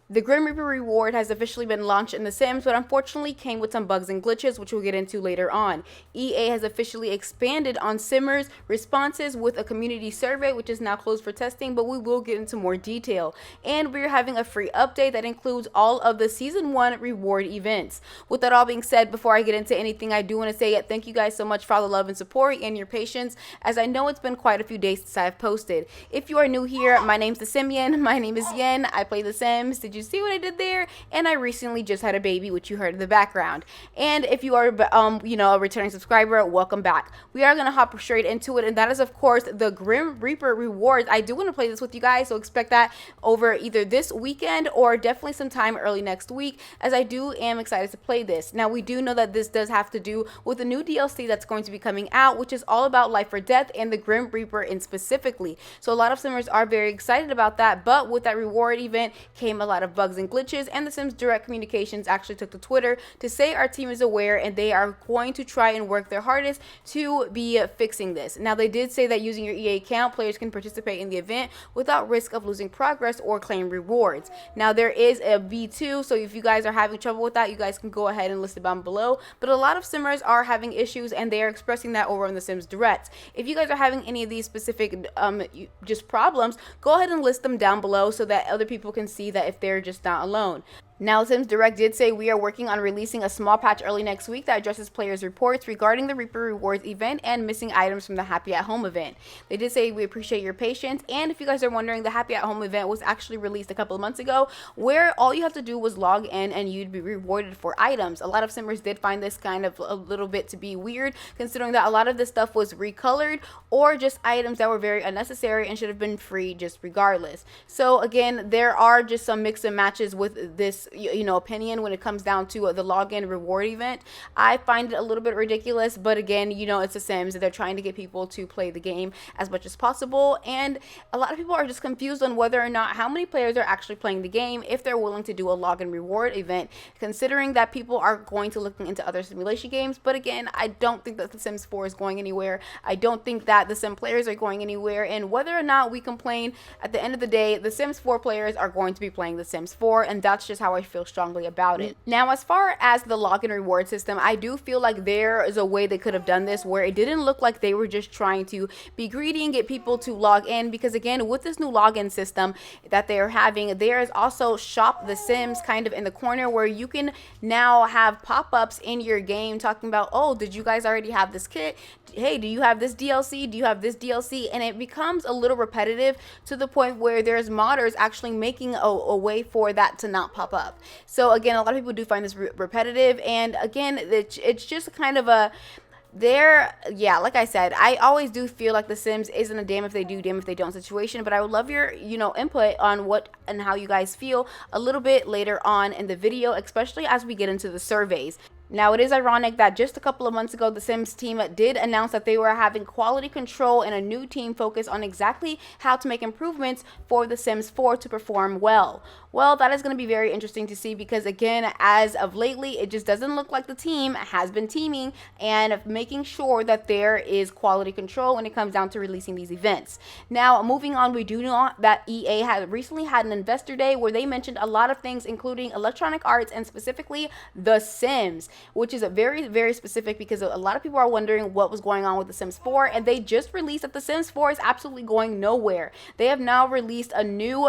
The Grim Reaper reward has officially been launched in The Sims, but unfortunately came with some bugs and glitches, which we'll get into later on. EA has officially expanded on Simmers' responses with a community survey, which is now closed for testing, but we will get into more detail. And we're having a free update that includes all of the Season 1 reward events. With that all being said, before I get into anything, I do want to say thank you guys so much for all the love and support and your patience, as I know it's been quite a few days since I've posted. If you are new here, my name's The Simian, my name is Yen, I play The Sims. Did you see what I did there? And I recently just had a baby, which you heard in the background. And if you are a returning subscriber, welcome back. We are going to hop straight into it, and that is of course the Grim Reaper rewards. I do want to play this with you guys, so expect that over either this weekend or definitely sometime early next week, as I am excited to play this. Now, we do know that this does have to do with a new DLC that's going to be coming out, which is all about life or death and the Grim Reaper in specifically. So a lot of Simmers are very excited about that, but with that reward event came a lot of bugs and glitches, and the Sims Direct Communications actually took to Twitter to say our team is aware and they are going to try and work their hardest to be fixing this. Now, they did say that using your EA account, players can participate in the event without risk of losing progress or claim rewards. Now, there is a V2, so if you guys are having trouble with that, you guys can go ahead and list it down below. But a lot of Simmers are having issues, and they are expressing that over on the Sims Direct. If you guys are having any of these specific just problems, go ahead and list them down below so that other people can see that if they're just not alone. Now, Sims Direct did say we are working on releasing a small patch early next week that addresses players' reports regarding the Reaper Rewards event and missing items from the Happy at Home event. They did say we appreciate your patience, and if you guys are wondering, the Happy at Home event was actually released a couple of months ago, where all you have to do was log in and you'd be rewarded for items. A lot of Simmers did find this kind of a little bit to be weird, considering that a lot of this stuff was recolored or just items that were very unnecessary and should have been free just regardless. So again, there are just some mix and matches with this opinion when it comes down to the login reward event. I find it a little bit ridiculous, but again, it's The Sims. They're trying to get people to play the game as much as possible, and a lot of people are just confused on whether or not how many players are actually playing the game if they're willing to do a login reward event, considering that people are going to look into other simulation games. But again, I don't think that The Sims 4 is going anywhere. I don't think that the Sim players are going anywhere, and whether or not we complain, at the end of the day, the Sims 4 players are going to be playing The Sims 4, and that's just how I feel strongly about it. Now, as far as the login reward system, I do feel like there is a way they could have done this where it didn't look like they were just trying to be greedy and get people to log in, because again, with this new login system that they are having, there is also Shop the Sims kind of in the corner where you can now have pop-ups in your game talking about, oh, did you guys already have this kit? Hey, do you have this DLC? Do you have this DLC? And it becomes a little repetitive to the point where there's modders actually making a way for that to not pop up. So again, a lot of people do find this repetitive, and again, it's just kind of a like I said, I always do feel like The Sims isn't a damn if they do, damn if they don't situation, but I would love your input on what and how you guys feel a little bit later on in the video, especially as we get into the surveys. Now, it is ironic that just a couple of months ago, the Sims team did announce that they were having quality control and a new team focused on exactly how to make improvements for the Sims 4 to perform well. Well, that is going to be very interesting to see, because again, as of lately, it just doesn't look like the team has been teaming and making sure that there is quality control when it comes down to releasing these events. Now, moving on, we do know that EA had recently had an investor day where they mentioned a lot of things, including Electronic Arts and specifically The Sims, which is a very, very specific, because a lot of people are wondering what was going on with The Sims 4, and they just released that The Sims 4 is absolutely going nowhere. They have now released a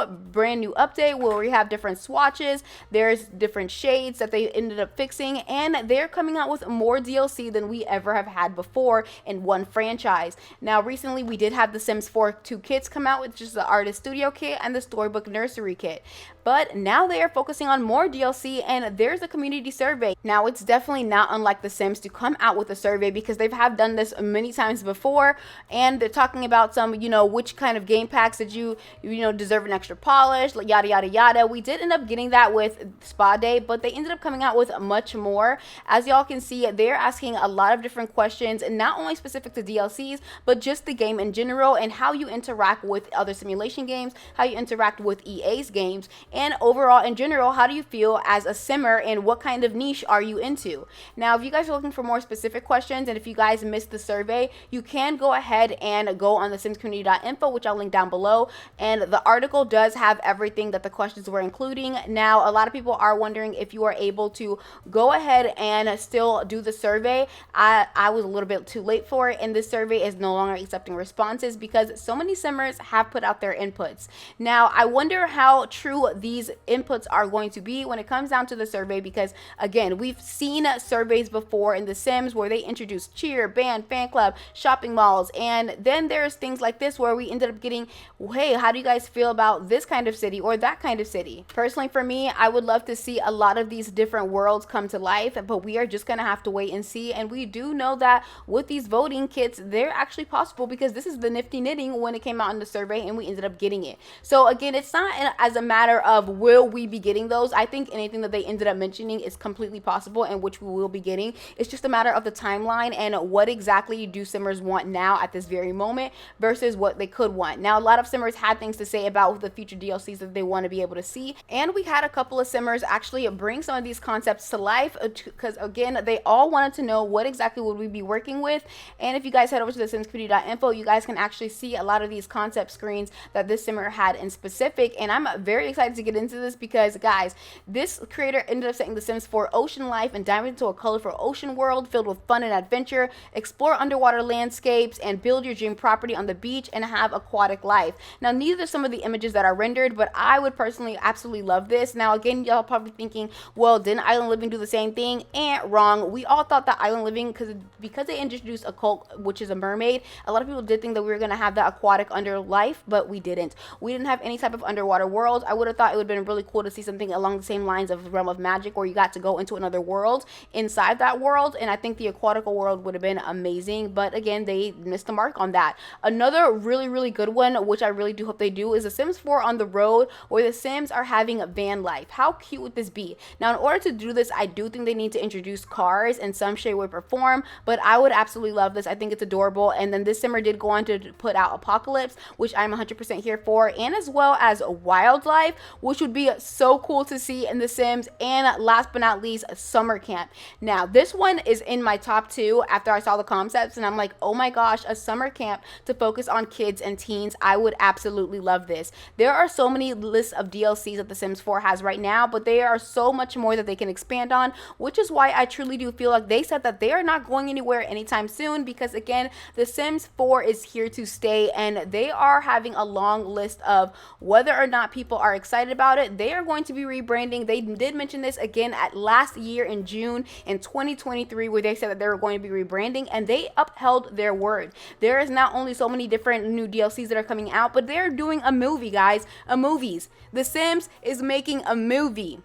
brand new update where we have different swatches, there's different shades that they ended up fixing, and they're coming out with more DLC than we ever have had before in one franchise. Now, recently we did have The Sims 4 2 kits come out, which is the Artist Studio kit and the Storybook Nursery kit. But now they are focusing on more DLC, and there's a community survey. Now, it's definitely not unlike The Sims to come out with a survey, because they have done this many times before, and they're talking about some, which kind of game packs did you deserve an extra polish, yada, yada, yada. We did end up getting that with Spa Day, but they ended up coming out with much more. As y'all can see, they're asking a lot of different questions, and not only specific to DLCs, but just the game in general and how you interact with other simulation games, how you interact with EA's games, and overall in general, how do you feel as a simmer and what kind of niche are you into? 2. Now, if you guys are looking for more specific questions, and if you guys missed the survey, you can go ahead and go on the simscommunity.info, which I'll link down below, and the article does have everything that the questions were including. Now, a lot of people are wondering if you are able to go ahead and still do the survey. I was a little bit too late for it, and this survey is no longer accepting responses because so many simmers have put out their inputs. Now, I wonder how true these inputs are going to be when it comes down to the survey, because again, we've seen surveys before in The Sims where they introduced cheer, band, fan club, shopping malls, and then there's things like this where we ended up getting, hey, how do you guys feel about this kind of city or that kind of city? Personally, for me, I would love to see a lot of these different worlds come to life, but we are just gonna have to wait and see. And we do know that with these voting kits, they're actually possible, because this is the nifty knitting when it came out in the survey and we ended up getting it. So again, it's not as a matter of will we be getting those. I think anything that they ended up mentioning is completely possible, and which we will be getting. It's just a matter of the timeline and what exactly do simmers want now at this very moment versus what they could want. Now, a lot of simmers had things to say about the future DLCs that they want to be able to see, and we had a couple of simmers actually bring some of these concepts to life, because again, they all wanted to know what exactly would we be working with. And if you guys head over to the simscommunity.info, you guys can actually see a lot of these concept screens that this simmer had in specific, and I'm very excited to get into this because, guys, this creator ended up setting The Sims 4 ocean life and diving into a colorful ocean world filled with fun and adventure. Explore underwater landscapes and build your dream property on the beach and have aquatic life. Now, these are some of the images that are rendered, but I would personally absolutely love this. Now, again, y'all probably thinking, well, didn't Island Living do the same thing? Wrong. We all thought that Island Living, because they introduced a cult, which is a mermaid, a lot of people did think that we were going to have that aquatic under life, but we didn't. We didn't have any type of underwater world. I would have thought it would have been really cool to see something along the same lines of Realm of Magic, where you got to go into another world inside that world, and I think the aquatical world would have been amazing, but again, they missed the mark on that. Another really good one, which I really do hope they do, is The Sims 4 on the road, where the Sims are having a van life. How cute would this be? Now, in order to do this, I do think they need to introduce cars in some shape, way, or form, but I would absolutely love this. I think it's adorable. And then this simmer did go on to put out Apocalypse, which I'm 100% here for, and as well as Wildlife, which would be so cool to see in The Sims. And last but not least, Summer Camp. Now, this one is in my top 2 after I saw the concepts, and I'm like, oh my gosh, a summer camp to focus on kids and teens. I would absolutely love this. There are so many lists of DLCs that The Sims 4 has right now, but there are so much more that they can expand on, which is why I truly do feel like they said that they are not going anywhere anytime soon, because again, The Sims 4 is here to stay, and they are having a long list of whether or not people are excited about it. They are going to be rebranding. They did mention this again at last year in June in 2023, where they said that they were going to be rebranding, and they upheld their word. There is not only so many different new DLCs that are coming out, but they're doing a movie, guys. Movies. The Sims is making a movie.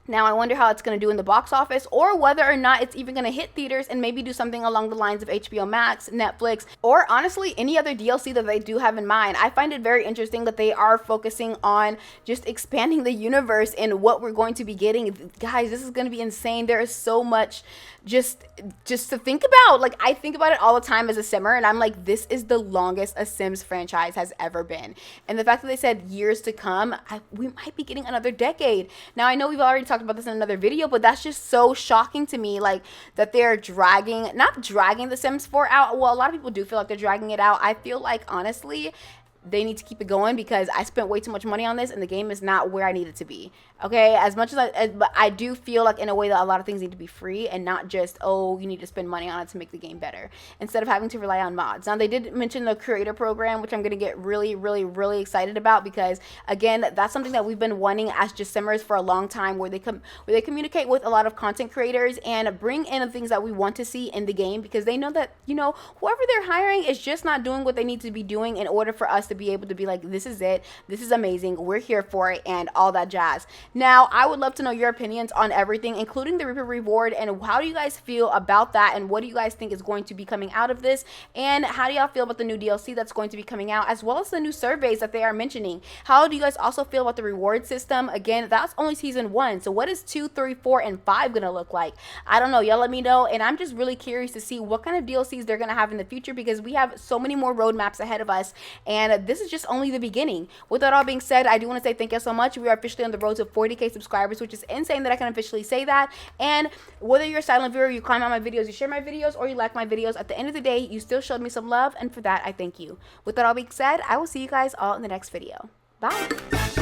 Now, I wonder how it's going to do in the box office, or whether or not it's even going to hit theaters and maybe do something along the lines of HBO Max, Netflix, or honestly, any other DLC that they do have in mind. I find it very interesting that they are focusing on just expanding the universe and what we're going to be getting. Guys, this is going to be insane. There is so much just to think about. Like, I think about it all the time as a simmer, and I'm like, this is the longest a Sims franchise has ever been. And the fact that they said years to come, we might be getting another decade. Now, I know we've already talked about this in another video, but that's just so shocking to me, like, that they're not dragging The Sims 4 out. Well, a lot of people do feel like they're dragging it out. I feel like, honestly, they need to keep it going, because I spent way too much money on this and the game is not where I need it to be. Okay, as much as but I do feel like in a way that a lot of things need to be free and not just, oh, you need to spend money on it to make the game better, instead of having to rely on mods. Now, they did mention the creator program, which I'm going to get really excited about, because again, that's something that we've been wanting as just simmers for a long time, where they communicate with a lot of content creators and bring in the things that we want to see in the game, because they know that, you know, whoever they're hiring is just not doing what they need to be doing in order for us to be able to be like, this is it, this is amazing, we're here for it, and all that jazz. Now, I would love to know your opinions on everything, including the Reaper reward, and how do you guys feel about that, and what do you guys think is going to be coming out of this, and how do y'all feel about the new DLC that's going to be coming out, as well as the new surveys that they are mentioning? How do you guys also feel about the reward system? Again, that's only season 1, so what is 2, 3, 4, and 5 gonna look like? I don't know, y'all let me know, and I'm just really curious to see what kind of DLCs they're gonna have in the future, because we have so many more roadmaps ahead of us, and that this is just only the beginning. With that all being said, I do want to say thank you so much. We are officially on the road to 40K subscribers, which is insane that I can officially say that. And whether you're a silent viewer, you comment on my videos, you share my videos, or you like my videos, at the end of the day, you still showed me some love, and for that, I thank you. With that all being said, I will see you guys all in the next video. Bye.